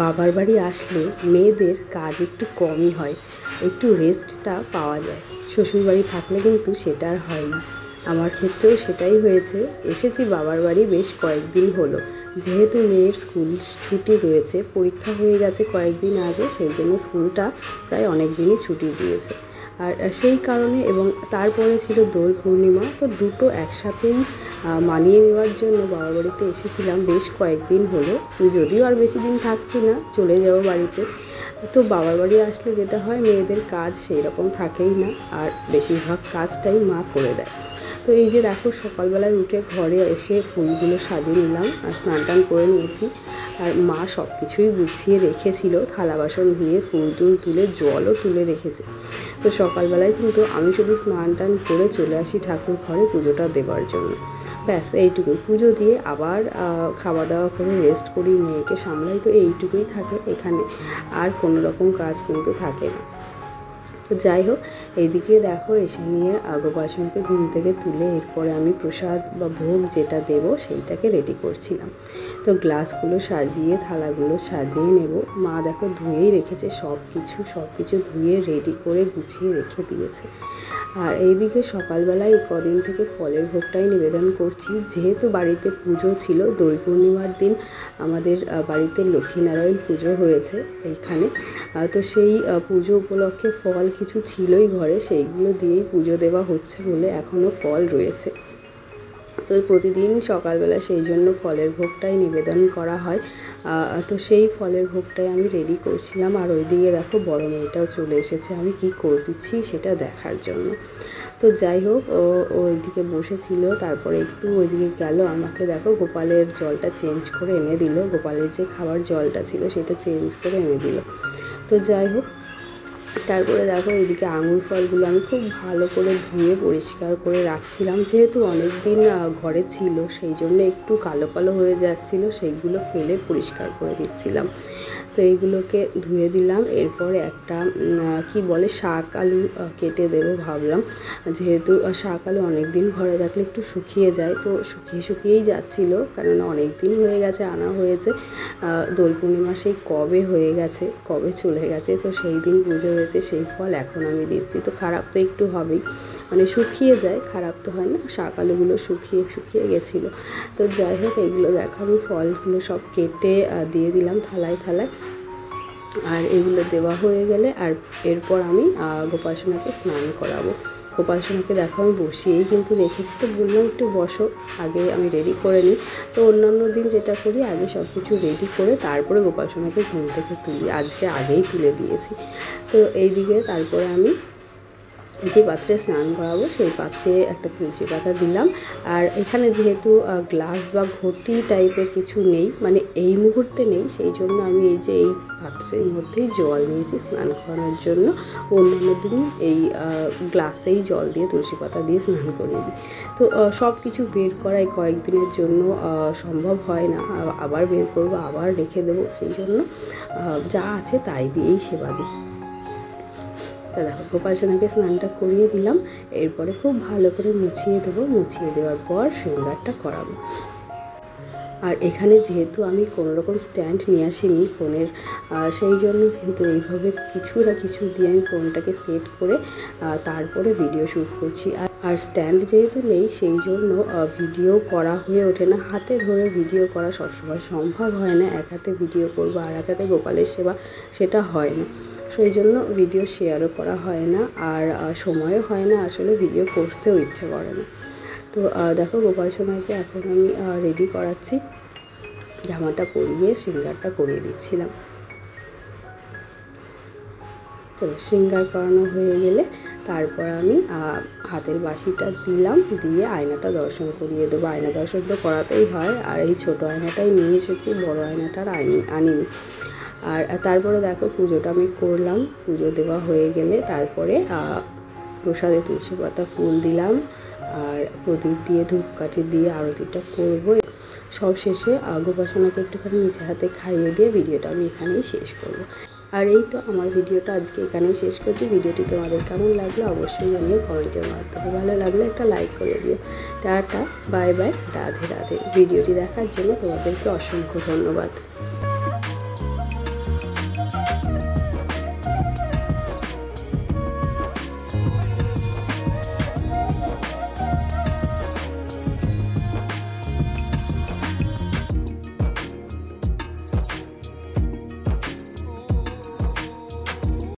বাবার বাড়ি আসলে মেয়েদের কাজ একটু কমই হয়, একটু রেস্টটা পাওয়া যায়। শ্বশুরবাড়ি থাকলে কিন্তু সেটা আর হয় না। আমার ক্ষেত্রেও সেটাই হয়েছে। এসেছি বাবার বাড়ি বেশ কয়েকদিন হলো, যেহেতু মেয়ের স্কুল ছুটি রয়েছে, পরীক্ষা হয়ে গেছে কয়েকদিন আগে, সেই জন্য স্কুলটা প্রায় অনেক দিনই ছুটি দিয়েছে। আর সেই কারণে এবং তারপরে ছিল দোল পূর্ণিমা, তো দুটো একসাথেই মানিয়ে নেওয়ার জন্য বাবার বাড়িতে এসেছিলাম বেশ কয়েকদিন হলো। যদিও আর বেশি দিন থাকছি না, চলে যাব বাড়িতে। তো বাবার বাড়ি আসলে যেটা হয়, মেয়েদের কাজ সেই রকম থাকেই না, আর বেশিরভাগ কাজটাই মা করে দেয়। তো এই যে দেখো, সকালবেলায় উঠে ঘরে এসে ফুলগুলো সাজিয়ে নিলাম আর স্নান টান করে নিয়েছি। আর মা সব কিছুই গুছিয়ে রেখেছিল, থালা বাসন ধুয়ে ফুল তুলে জলও তুলে রেখেছে। তো সকালবেলায় কিন্তু আমি শুধু স্নান টান করে চলে আসি ঠাকুর ঘরে পুজোটা দেওয়ার জন্য। ব্যাস এইটুকুই, পুজো দিয়ে আবার খাওয়া দাওয়া করে রেস্ট করি, মেয়েকে সামলাই, তো এইটুকুই থাকে এখানে, আর কোনো রকম কাজ কিন্তু থাকে না। তো যাই হোক, এইদিকে দেখো এসে নিয়ে গোপালসোনাকে ঘুম থেকে তুলে এরপরে আমি প্রসাদ বা ভোগ যেটা দেবো সেইটাকে রেডি করছিলাম। তো গ্লাসগুলো সাজিয়ে থালাগুলো সাজিয়ে নেব। মা দেখো ধুয়েই রেখেছে, সব কিছু ধুয়ে রেডি করে গুছিয়ে রেখে দিয়েছে। আর এইদিকে সকালবেলায় কদিন থেকে ফলের ভোগটাই নিবেদন করছি, যেহেতু বাড়িতে পুজো ছিল। দোল পূর্ণিমার দিন আমাদের বাড়িতে লক্ষ্মীনারায়ণ পুজো হয়েছে এইখানে। তো সেই পুজো উপলক্ষে ফল কিছু ছিলই ঘরে, সেইগুলো দিয়েই পুজো দেওয়া হচ্ছে বলে এখনও ফল রয়েছে। তো প্রতিদিন সকালবেলা সেই জন্য ফলের ভোগটাই নিবেদন করা হয়। তো সেই ফলের ভোগটাই আমি রেডি করছিলাম। আর ওইদিকে দেখো বড় মেয়েটাও চলে এসেছে আমি কি করছি সেটা দেখার জন্য। তো যাই হোক, ওইদিকে বসেছিল, তারপরে একটু ওইদিকে গেল, আমাকে দেখো গোপালের জলটা চেঞ্জ করে এনে দিল। গোপালের যে খাবার জলটা ছিল সেটা চেঞ্জ করে এনে দিল। তো যাই হোক, তারপরে দেখো এইদিকে আঙুর ফলগুলো আমি খুব ভালো করে ধুয়ে পরিষ্কার করে রাখছিলাম, যেহেতু অনেক দিন ঘরে ছিল সেই জন্য একটু কালো কালো হয়ে যাচ্ছিলো, সেইগুলো ফেলে পরিষ্কার করে দিচ্ছিলাম। তো এইগুলোকে ধুয়ে দিলাম। এরপরে একটা কি বলে শাক আলু কেটে দেবো ভাবলাম, যেহেতু শাক আলু অনেক দিন ঘরে রাখলে একটু শুকিয়ে যায়, তো শুকিয়েই যাচ্ছিলো, কেননা অনেক দিন হয়ে গেছে আনা হয়েছে। দোল পূর্ণিমা সেই কবে হয়ে গেছে, কবে চলে গেছে, তো সেই দিন পুজো হয়েছে, সেই ফল এখন আমি দিচ্ছি। তো খারাপ তো একটু হবেই, মানে শুকিয়ে যায়, খারাপ তো হয় না, শাক আলুগুলো শুকিয়ে গেছিলো। তো যাই হোক, এইগুলো দেখো আমি ফলগুলো সব কেটে দিয়ে দিলাম থালায়। আর এগুলো দেওয়া হয়ে গেলে আর এরপর আমি গোপালসোনাকে স্নান করাবো। গোপালসোনাকে দেখো আমি বসিয়েই কিন্তু রেখেছি, তো বললাম একটু বসো, আগে আমি রেডি করে নিই। তো অন্যান্য দিন যেটা করি, আগে সব কিছু রেডি করে তারপরে গোপালসোনাকে ঘুম থেকে তুলি, আজকে আগেই তুলে দিয়েছি। তো এইদিকে তারপরে আমি যে পাত্রে স্নান করাবো সেই পাত্রে একটা তুলসী পাতা দিলাম। আর এখানে যেহেতু গ্লাস বা ঘটি টাইপের কিছু নেই, মানে এই মুহূর্তে নেই, সেই জন্য আমি এই যে এই পাত্রের মধ্যেই জল নিয়েছি স্নান করানোর জন্য। অন্যান্য দিন এই গ্লাসেই জল দিয়ে তুলসী পাতা দিয়ে স্নান করিয়ে দিই। তো সব কিছু বের করাই কয়েকদিনের জন্য সম্ভব হয় না, আবার বের করবো, আবার রেখে দেবো, সেই জন্য যা আছে তাই দিয়েই সেবা দিই। তা দেখো গোপালসোনাকে স্নানটা করিয়ে দিলাম, এরপরে খুব ভালো করে মুছিয়ে দেবো। মুছিয়ে দেওয়ার পর শৃঙ্গারটা করাবো। আর এখানে যেহেতু আমি কোনো রকম স্ট্যান্ড নিয়ে আসিনি ফোনের, সেই জন্য কিন্তু এইভাবে কিছু না কিছু দিয়ে আমি ফোনটাকে সেট করে তারপরে ভিডিও শ্যুট করছি। আর স্ট্যান্ড যেহেতু নেই, সেই জন্য ভিডিও করা হয়ে ওঠে না, হাতে ধরে ভিডিও করা সবসময় সম্ভব হয় না। এক হাতে ভিডিও করবো আর এক হাতে গোপালের সেবা, সেটা হয় না, সেই জন্য ভিডিও শেয়ারও করা হয় না, আর সময়ও হয় না, আসলে ভিডিও করতেও ইচ্ছে করে না। তো দেখো গোপালসোনাকে এখন আমি রেডি করাচ্ছি, জামাটা পরিয়ে শৃঙ্গারটা করিয়ে দিচ্ছিলাম। তো শৃঙ্গার করানো হয়ে গেলে তারপর আমি হাতের বাঁশিটা দিলাম, দিয়ে আয়নাটা দর্শন করিয়ে দেবো। আয়না দর্শন তো করাতেই হয়, আর এই ছোটো আয়নাটাই নিয়ে এসেছি, বড় আয়নাটা আর আনিনি। আর তারপরে দেখো পুজোটা আমি করলাম। পুজো দেওয়া হয়ে গেলে তারপরে প্রসাদে তুলসী পাতা ফুল দিলাম, আর প্রদীপ দিয়ে ধূপকাঠি দিয়ে আরতিটা করবো। সব শেষে গোপালসোনাকে একটুখানি নিচে হাতে খাইয়ে দিয়ে ভিডিওটা আমি এখানেই শেষ করবো। আর এই তো আমার ভিডিওটা আজকে এখানেই শেষ করছি। ভিডিওটি তোমাদের কেমন লাগলো অবশ্যই জানিও কমেন্টের মাধ্যমে। ভালো লাগলে একটা লাইক করে দিও। Tata, bye bye, Radhe Radhe. ভিডিওটি দেখার জন্য তোমাদেরকে অসংখ্য ধন্যবাদ।